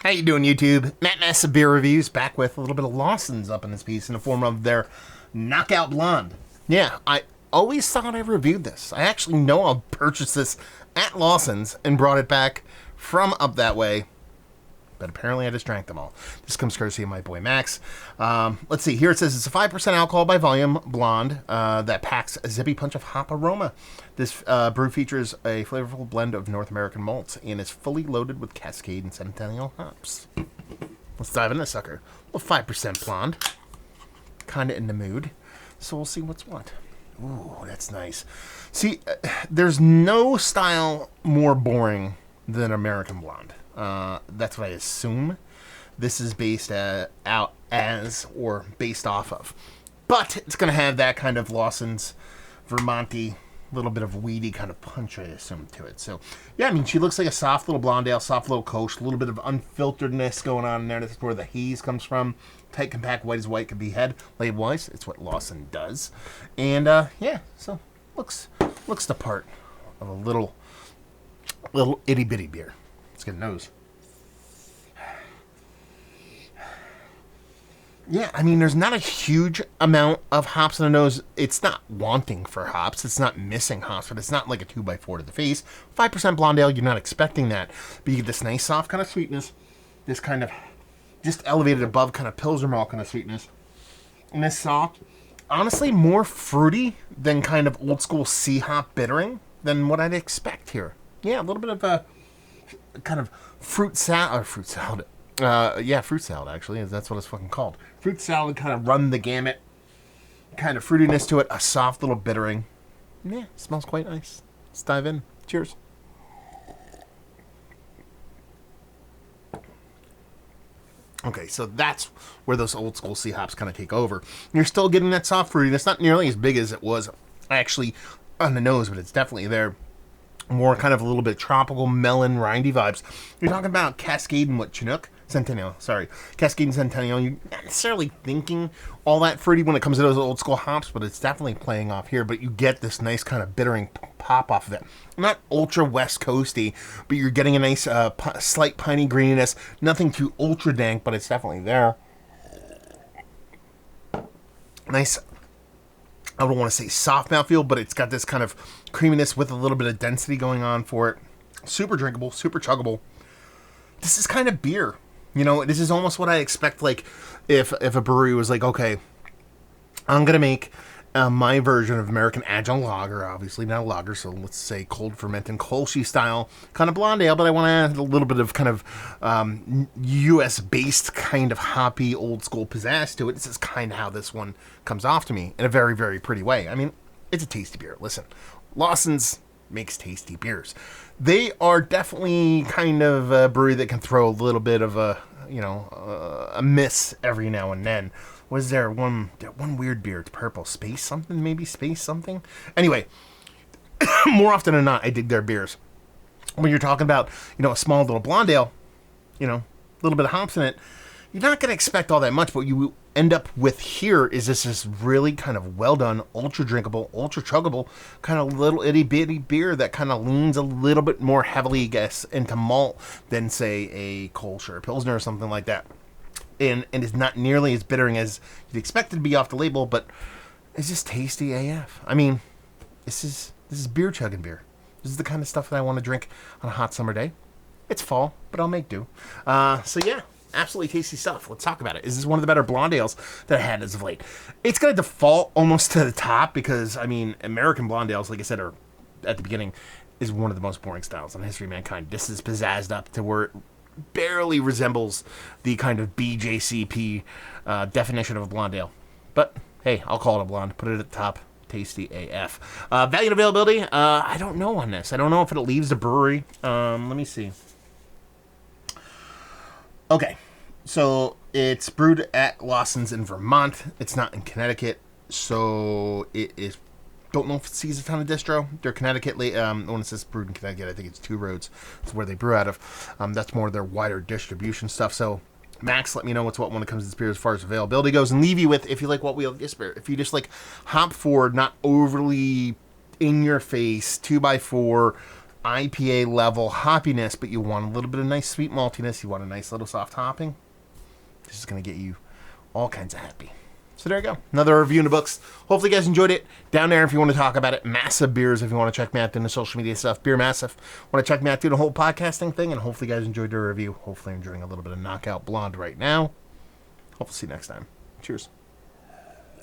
How you doing, YouTube? Matt Massa Beer Reviews, back with a little bit of Lawsons up in this piece in the form of their Knockout Blonde. Yeah, I always thought I reviewed this. I actually know I purchased this at Lawsons and brought it back from up that way, but apparently I just drank them all. This comes courtesy of my boy Max. Let's see, here it says it's a 5% alcohol by volume blonde that packs a zippy punch of hop aroma. This brew features a flavorful blend of North American malts and is fully loaded with Cascade and Centennial hops. Let's dive in this sucker. Well, 5% blonde. Kind of in the mood. So we'll see what's what. Ooh, that's nice. See, there's no style more boring than American Blonde. That's what I assume this is based out as or based off of. But it's going to have that kind of Lawson's Vermonty, little bit of weedy kind of punch, I assume, to it. So, yeah, I mean, she looks like a soft little blonde ale, soft little Kolsch, a little bit of unfilteredness going on in there. That's where the haze comes from. Tight, compact, white as white could be head. Label-wise, it's what Lawson does. And, yeah, so looks the part of a little itty-bitty beer. Let's get a nose. Yeah, I mean, there's not a huge amount of hops in the nose. It's not wanting for hops. It's not missing hops, but it's not like a 2x4 to the face. 5% blonde ale, you're not expecting that. But you get this nice, soft kind of sweetness. This kind of just elevated above kind of Pilsner malt kind of sweetness. And this soft, honestly, more fruity than kind of old school C-hop bittering than what I'd expect here. Yeah, a little bit of a kind of fruit salad, fruit salad, actually. That's what it's fucking called. Fruit salad, kind of run the gamut. Kind of fruitiness to it. A soft little bittering. Yeah, smells quite nice. Let's dive in. Cheers. Okay, so that's where those old school C-hops kind of take over. You're still getting that soft fruitiness. Not nearly as big as it was actually on the nose, but it's definitely there. More kind of a little bit tropical, melon, rindy vibes. You're talking about Cascade and what, Chinook? Centennial, sorry. Cascade and Centennial. You're not necessarily thinking all that fruity when it comes to those old school hops, but it's definitely playing off here. But you get this nice kind of bittering pop off of it. Not ultra West Coasty, but you're getting a nice slight piney greeniness. Nothing too ultra dank, but it's definitely there. Nice, I don't want to say soft mouthfeel, but it's got this kind of creaminess with a little bit of density going on for it. Super drinkable, super chuggable. This is kind of beer. You know, this is almost what I expect, like, if a brewery was like, okay, I'm going to make my version of American Agile Lager, obviously not a lager, so let's say cold fermenting, Kolschy style, kind of blonde ale, but I want to add a little bit of kind of U.S.-based kind of hoppy, old-school pizzazz to it. This is kind of how this one comes off to me in a very, very pretty way. I mean, it's a tasty beer. Listen, Lawson's makes tasty beers. They are definitely kind of a brewery that can throw a little bit of a miss every now and then. Was there one weird beer? It's purple. Space something? Maybe Space something? Anyway, more often than not, I dig their beers. When you're talking about, a small little blonde ale, a little bit of hops in it, you're not going to expect all that much. But what you end up with here is this really kind of well done, ultra drinkable, ultra chuggable, kind of little itty bitty beer that kind of leans a little bit more heavily, I guess, into malt than, say, a Kolsch or a Pilsner or something like that. And is not nearly as bittering as you'd expect it to be off the label, but it's just tasty AF. I mean, this is beer chugging beer. This is the kind of stuff that I want to drink on a hot summer day. It's fall, but I'll make do. So yeah, absolutely tasty stuff. Let's talk about it. Is this one of the better blonde ales that I had as of late? It's going to default almost to the top because, I mean, American blonde ales, like I said, are at the beginning, is one of the most boring styles in the history of mankind. This is pizzazzed up to where it barely resembles the kind of BJCP definition of a blonde ale. But, hey, I'll call it a blonde. Put it at the top. Tasty AF. Value and availability, I don't know on this. I don't know if it leaves the brewery. Let me see. Okay, so it's brewed at Lawson's in Vermont. It's not in Connecticut, so it is. Don't know if it sees a ton of distro. They're Connecticut. When it says brewed in Connecticut, I think it's Two Roads. It's where they brew out of. That's more their wider distribution stuff. So, Max, let me know what's what when it comes to this beer as far as availability goes, and leave you with, if you like what we have this beer. If you just like hop forward, not overly in your face, 2x4, IPA level hoppiness, but you want a little bit of nice sweet maltiness, you want a nice little soft hopping, this is going to get you all kinds of happy. So there you go. Another review in the books. Hopefully you guys enjoyed it. Down there if you want to talk about it. Massive Beers if you want to check me out doing the social media stuff. Beer Massive. Want to check me out doing the whole podcasting thing. And hopefully you guys enjoyed the review. Hopefully I'm enjoying a little bit of Knockout Blonde right now. Hopefully see you next time. Cheers.